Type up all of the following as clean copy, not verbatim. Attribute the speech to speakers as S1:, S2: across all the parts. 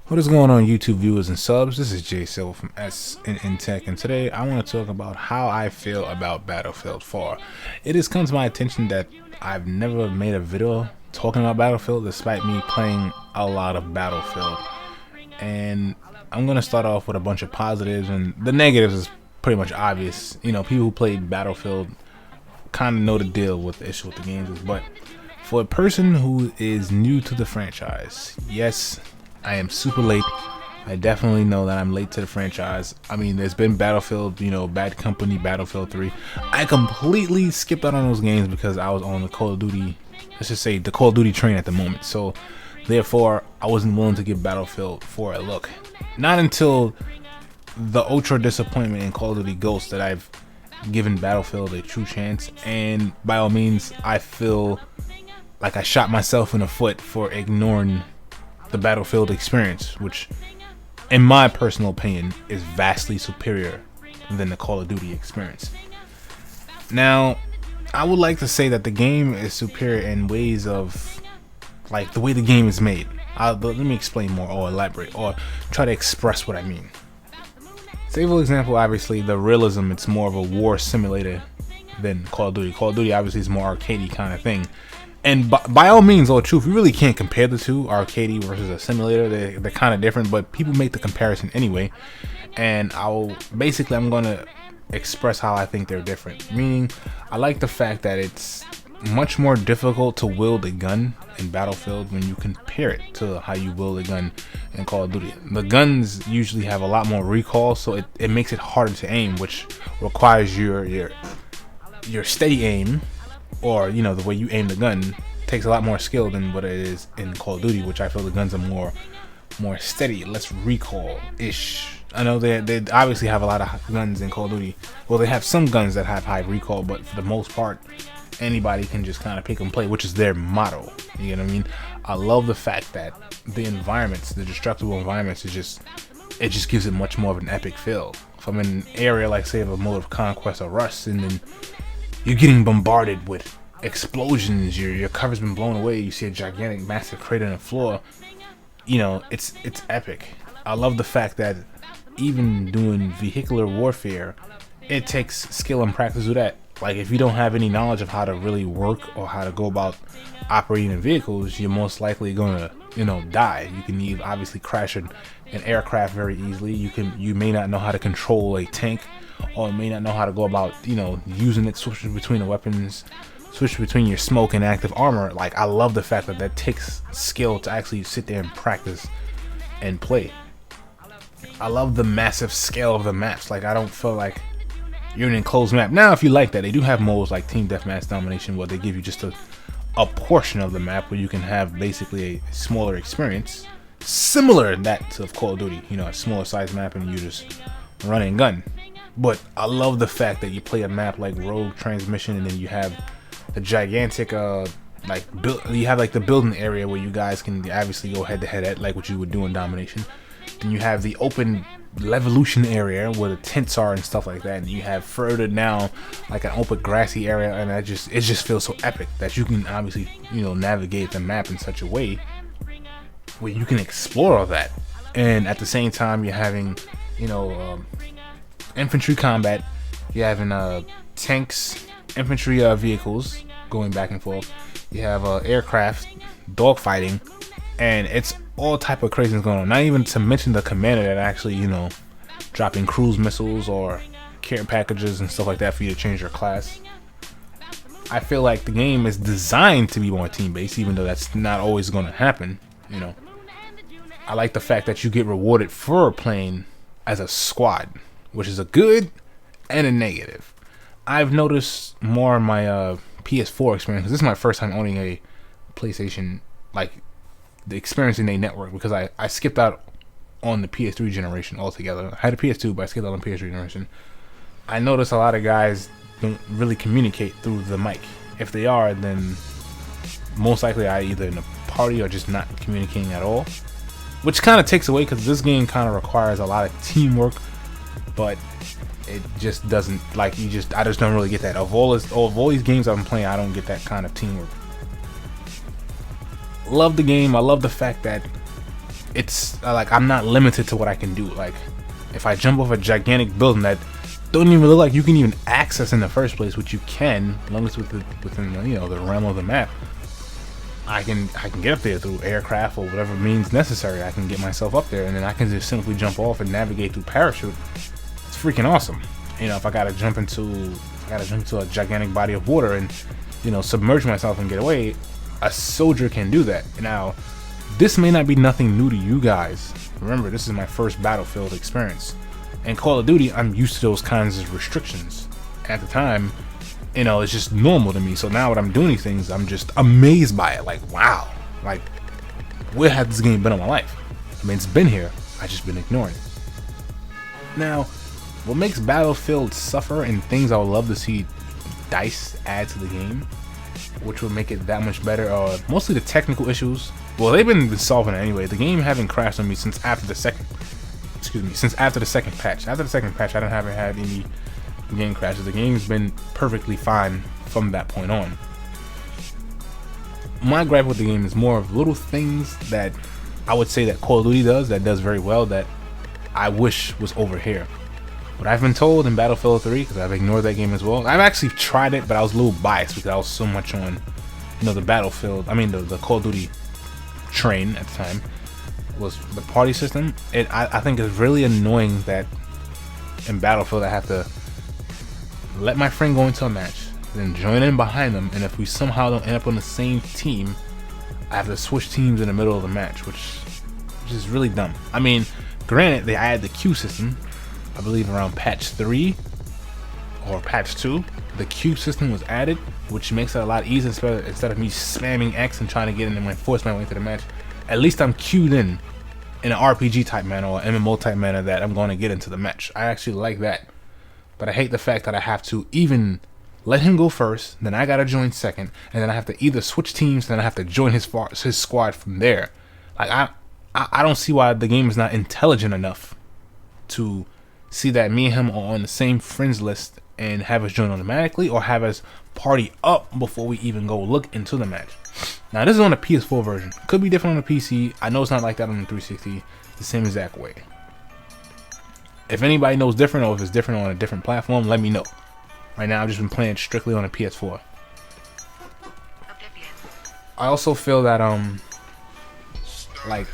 S1: What is going on, YouTube viewers and subs? This is Jay Silver from SNN Tech, and today I want to talk about how I feel about Battlefield 4. It has come to my attention that I've never made a video talking about Battlefield despite me playing a lot of Battlefield. And I'm going to start off with a bunch of positives, and the negatives is pretty much obvious. You know, people who played Battlefield kind of know the deal with the issue with the games. But for a person who is new to the franchise, yes, I am super late. I definitely know that I'm late to the franchise. I mean, there's been Battlefield, Bad Company, Battlefield 3. I completely skipped out on those games because I was on the Call of Duty, let's just say the Call of Duty train at the moment. So, therefore, I wasn't willing to give Battlefield 4 a look. Not until the ultra disappointment in Call of Duty Ghosts that I've given Battlefield a true chance. And by all means, I feel like I shot myself in the foot for ignoring the Battlefield experience, which in my personal opinion is vastly superior than the Call of Duty experience. Now, I would like to say that the game is superior in ways of like the way the game is made. Let me explain more or elaborate or try to express what I mean. Say for example, obviously the realism, it's more of a war simulator than Call of Duty. Call of Duty obviously is more arcadey kind of thing. And by all means, all truth, you really can't compare the two, arcadey versus a simulator. They're kind of different, but people make the comparison anyway. And I'm going to express how I think they're different. Meaning, I like the fact that it's much more difficult to wield a gun in Battlefield when you compare it to how you wield a gun in Call of Duty. The guns usually have a lot more recoil, so it makes it harder to aim, which requires your steady aim, or the way you aim the gun takes a lot more skill than what it is in Call of Duty, which I feel the guns are more steady, less recoil-ish. I know they obviously have a lot of guns in Call of Duty. Well, they have some guns that have high recoil, but for the most part, anybody can just kind of pick and play, which is their motto. You know what I mean? I love the fact that the environments, the destructible environments, it just gives it much more of an epic feel. From an area like, say, of a mode of conquest or rust, and then you're getting bombarded with explosions, your cover's been blown away, you see a gigantic massive crater in the floor, it's epic. I love the fact that even doing vehicular warfare, it takes skill and practice to do that. Like, if you don't have any knowledge of how to really work or how to go about operating in vehicles, you're most likely gonna die. You can obviously crash an aircraft very easily. You may not know how to control a tank, or may not know how to go about using it, switching between the weapons, switch between your smoke and active armor. Like, I love the fact that takes skill to actually sit there and practice and play. I love the massive scale of the maps. Like, I don't feel like you're in an enclosed map. Now, if you like that, they do have modes like Team Deathmatch Domination, where they give you just a portion of the map where you can have basically a smaller experience, similar to that of Call of Duty. A smaller size map and you just run and gun. But I love the fact that you play a map like Rogue Transmission, and then you have the gigantic you have like the building area where you guys can obviously go head to head at, like what you would do in Domination. Then you have the open Levolution area where the tents are and stuff like that, and you have further down like an open grassy area, and it just feels so epic that you can obviously navigate the map in such a way where you can explore all that, and at the same time you're having infantry combat, you're having tanks, infantry vehicles going back and forth, you have aircraft, dogfighting, and it's all type of craziness going on. Not even to mention the commander that actually dropping cruise missiles or care packages and stuff like that for you to change your class. I feel like the game is designed to be more team based, even though that's not always going to happen. I like the fact that you get rewarded for playing as a squad, which is a good and a negative. I've noticed more in my PS4 experience, because this is my first time owning a PlayStation, like the experiencing a network, because I skipped out on the PS3 generation altogether. I had a PS2, but I skipped out on the PS3 generation. I noticed a lot of guys don't really communicate through the mic. If they are, then most likely I either in a party or just not communicating at all, which kind of takes away, because this game kind of requires a lot of teamwork, but it just doesn't, I just don't really get that. Of all these games I've been playing, I don't get that kind of teamwork. Love the game. I love the fact that it's like I'm not limited to what I can do. Like if I jump off a gigantic building that don't even look like you can even access in the first place, which you can, as long as within the, the realm of the map, I can get up there through aircraft or whatever means necessary. I can get myself up there, and then I can just simply jump off and navigate through parachute. It's freaking awesome. If I gotta jump into a gigantic body of water and submerge myself and get away, a soldier can do that. Now, this may not be nothing new to you guys. Remember, this is my first Battlefield experience. In Call of Duty, I'm used to those kinds of restrictions. At the time, it's just normal to me. So now when I'm doing these things, I'm just amazed by it. Like, wow. Like, where has this game been all my life? I mean, it's been here. I just been ignoring it. Now, what makes Battlefield suffer and things I would love to see DICE add to the game, which would make it that much better, are mostly the technical issues. Well, they've been solving it anyway. The game haven't crashed on me since after the second patch. After the second patch, haven't had any game crashes. The game's been perfectly fine from that point on. My gripe with the game is more of little things that I would say that Call of Duty does very well that I wish was over here. What I've been told in Battlefield 3, because I've ignored that game as well. I've actually tried it, but I was a little biased because I was so much on, the Battlefield. I mean, the Call of Duty train at the time. Was the party system. I think it's really annoying that in Battlefield I have to let my friend go into a match, then join in behind them, and if we somehow don't end up on the same team, I have to switch teams in the middle of the match, which is really dumb. I mean, granted, they added the queue system, I believe around patch 3 or patch 2. The queue system was added, which makes it a lot easier instead of me spamming X and trying to get in and force my way into the match. At least I'm queued in an RPG type manner or MMO type manner that I'm going to get into the match. I actually like that. But I hate the fact that I have to even let him go first, then I got to join second, and then I have to either switch teams, then I have to join his squad from there. Like I don't see why the game is not intelligent enough to see that me and him are on the same friends list and have us join automatically or have us party up before we even go look into the match. Now this is on the PS4 version. Could be different on the PC. I know it's not like that on the 360 the same exact way. If anybody knows different or if it's different on a different platform, let me know. Right now I've just been playing strictly on a PS4. I also feel that like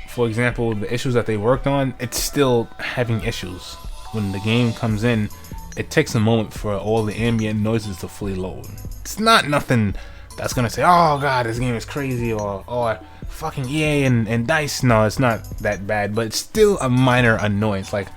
S1: for example, the issues that they worked on, it's still having issues. When the game comes in, it takes a moment for all the ambient noises to fully load. It's not nothing that's gonna say, oh god, this game is crazy, or fucking EA and DICE. No, it's not that bad, but it's still a minor annoyance. Like,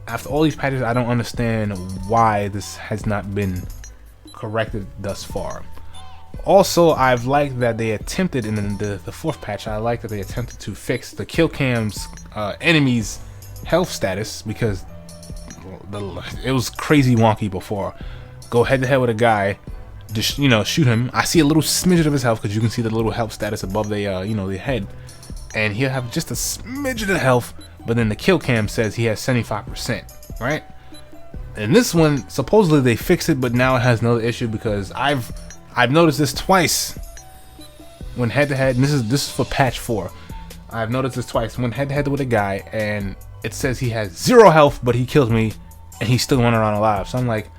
S1: after all these patches, I don't understand why this has not been corrected thus far. Also, I've liked that they attempted in the fourth patch, I like that they attempted to fix the kill cam's enemies' health status, because it was crazy wonky before. Go head to head with a guy, just shoot him. I see a little smidget of his health because you can see the little health status above the the head, and he'll have just a smidget of health, but then the kill cam says he has 75%, right? And this one, supposedly they fixed it, but now it has another issue because I've noticed this twice when head to head, and this is for patch 4. I've noticed this twice when head to head with a guy, and it says he has 0 health, but he kills me, and he's still running around alive. So I'm like,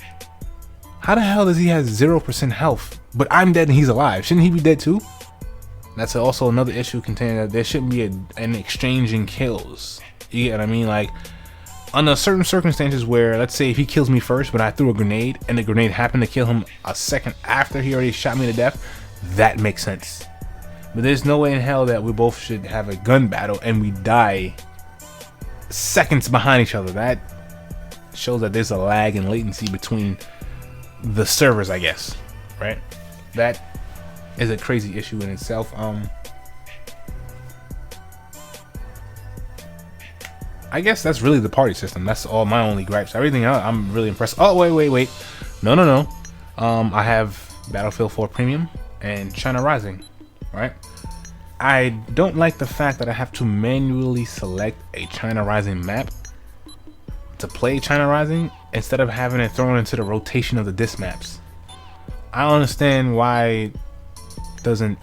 S1: how the hell does he have 0% health, but I'm dead and he's alive? Shouldn't he be dead too? That's also another issue containing that there shouldn't be an exchange in kills. You get what I mean? Like, under certain circumstances where, let's say if he kills me first, but I threw a grenade, and the grenade happened to kill him a second after he already shot me to death, that makes sense. But there's no way in hell that we both should have a gun battle and we die seconds behind each other. That shows that there's a lag and latency between the servers, I guess, right? That is a crazy issue in itself. I guess that's really the party system. That's all my only gripes. Everything else, I'm really impressed. Oh, wait. No. I have Battlefield 4 Premium and China Rising, right? I don't like the fact that I have to manually select a China Rising map to play China Rising instead of having it thrown into the rotation of the disc maps. I don't understand why isn't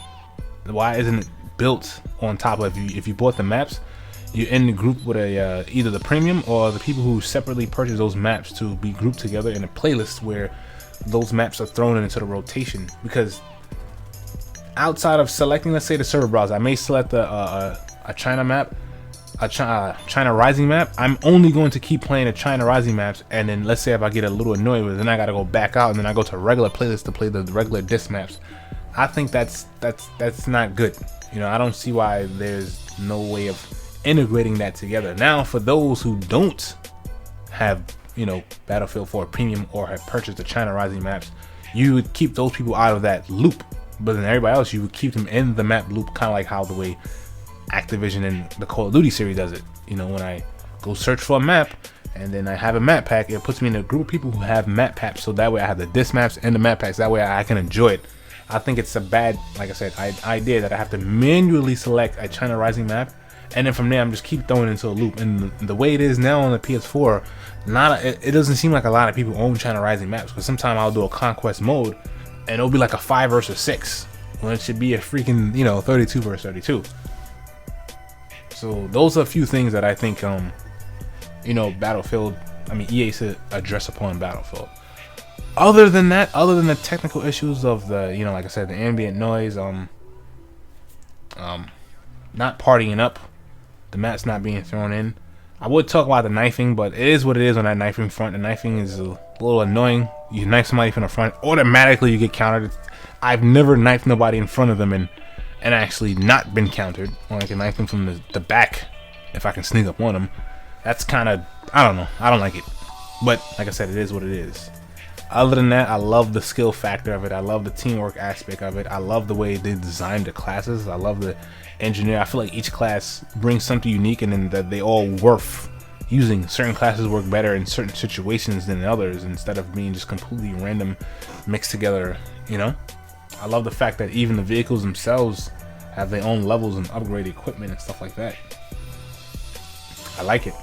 S1: it built on top of you. If you bought the maps, you're in the group with a either the premium or the people who separately purchase those maps to be grouped together in a playlist where those maps are thrown into the rotation. Because outside of selecting, let's say, the server browser, I may select a China map, a China Rising map. I'm only going to keep playing the China Rising maps, and then let's say if I get a little annoyed with it, then I gotta go back out and then I go to a regular playlist to play the regular disc maps. I think that's not good. You know, I don't see why there's no way of integrating that together. Now, for those who don't have, you know, Battlefield 4 Premium or have purchased the China Rising maps, you would keep those people out of that loop. But then everybody else, you would keep them in the map loop, kind of like how the way Activision and the Call of Duty series does it. You know, when I go search for a map and then I have a map pack, it puts me in a group of people who have map packs, so that way I have the disc maps and the map packs. That way I can enjoy it. I think it's a bad, like I said, idea that I have to manually select a China Rising map, and then from there I'm just keep throwing it into a loop. And the way it is now on the PS4, it doesn't seem like a lot of people own China Rising maps, because sometimes I'll do a conquest mode and it'll be like a 5 versus 6 when it should be a freaking, you know, 32 versus 32. So those are a few things that I think you know, Battlefield, I mean EA should address upon Battlefield. Other than that, other than the technical issues of the, you know, like I said, the ambient noise, not partying up, the mats not being thrown in. I would talk about the knifing, but it is what it is on that knifing front. The knifing is a little annoying. You knife somebody from the front, automatically you get countered. I've never knifed nobody in front of them and actually not been countered. Or I can knife them from the back if I can sneak up on them. That's kind of, I don't know, I don't like it. But like I said, it is what it is. Other than that, I love the skill factor of it. I love the teamwork aspect of it. I love the way they designed the classes. I love the engineer. I feel like each class brings something unique, and then that they all worth using. Certain classes work better in certain situations than others, instead of being just completely random, mixed together, you know? I love the fact that even the vehicles themselves have their own levels and upgrade equipment and stuff like that. I like it.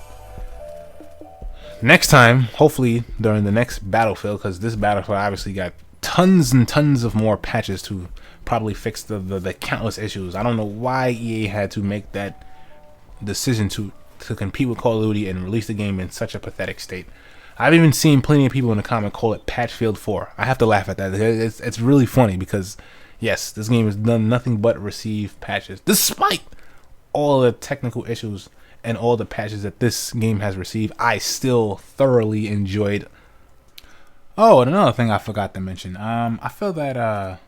S1: Next time, hopefully during the next Battlefield, because this Battlefield obviously got tons and tons of more patches to probably fix the countless issues. I don't know why EA had to make that decision to compete with Call of Duty and release the game in such a pathetic state. I've even seen plenty of people in the comment call it Patchfield 4. I have to laugh at that. It's really funny because, yes, this game has done nothing but receive patches, despite all the technical issues and all the patches that this game has received. I still thoroughly enjoyed. Oh, and another thing I forgot to mention. I feel that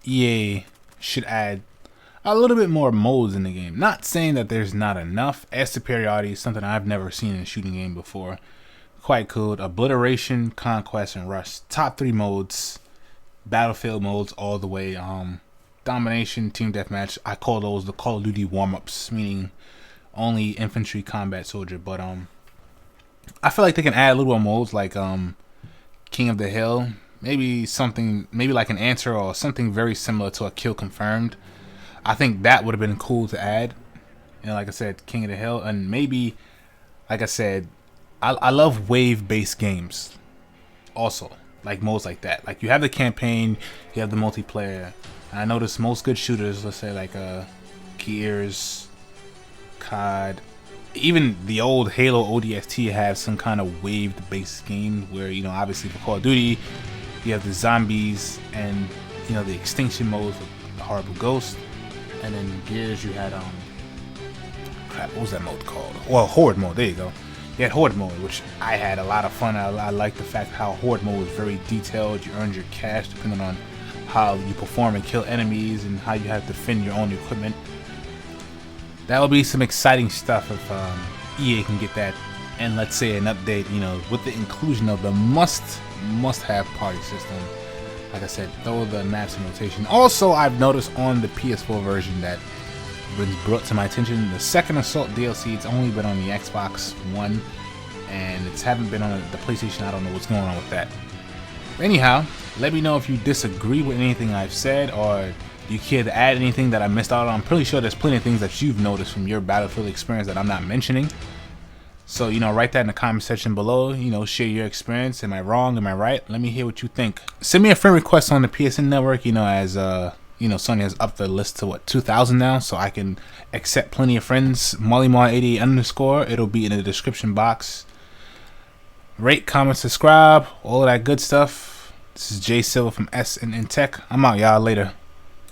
S1: EA should add a little bit more modes in the game. Not saying that there's not enough. Air superiority is something I've never seen in a shooting game before. Quite cool. Obliteration, conquest, and rush. Top 3 modes. Battlefield modes all the way. Domination, team deathmatch. I call those the Call of Duty warm-ups, meaning only infantry, combat, soldier. But I feel like they can add little more modes like King of the Hill, maybe something, maybe like an answer or something very similar to a kill confirmed. I think that would have been cool to add. You know, like I said, King of the Hill, and maybe, like I said, I love wave-based games. Also, like modes like that. Like you have the campaign, you have the multiplayer. And I notice most good shooters, let's say like Gears, COD, even the old Halo ODST have some kind of wave-based game where, you know, obviously for Call of Duty, you have the zombies and, you know, the extinction modes with the horrible ghost. And then Gears, you had crap, what was that mode called? Well, Horde mode. There you go. You had Horde mode, which I had a lot of fun. I like the fact how Horde mode was very detailed. You earned your cash depending on how you perform and kill enemies and how you have to defend your own equipment. That would be some exciting stuff if EA can get that, and let's say an update, you know, with the inclusion of the must-have party system. Like I said, throw the maps in rotation. Also, I've noticed on the PS4 version that was brought to my attention, the Second Assault DLC, it's only been on the Xbox One, and it's haven't been on the PlayStation. I don't know what's going on with that. Anyhow, let me know if you disagree with anything I've said, or you care to add anything that I missed out on. I'm pretty sure there's plenty of things that you've noticed from your Battlefield experience that I'm not mentioning. So, you know, write that in the comment section below. You know, share your experience. Am I wrong? Am I right? Let me hear what you think. Send me a friend request on the PSN network, you know, as You know, Sony has upped the list to what, 2,000 now, so I can accept plenty of friends. MollyMar88_. It'll be in the description box. Rate, comment, subscribe, all of that good stuff. This is Jay Silva from S in Tech. I'm out, y'all. Later.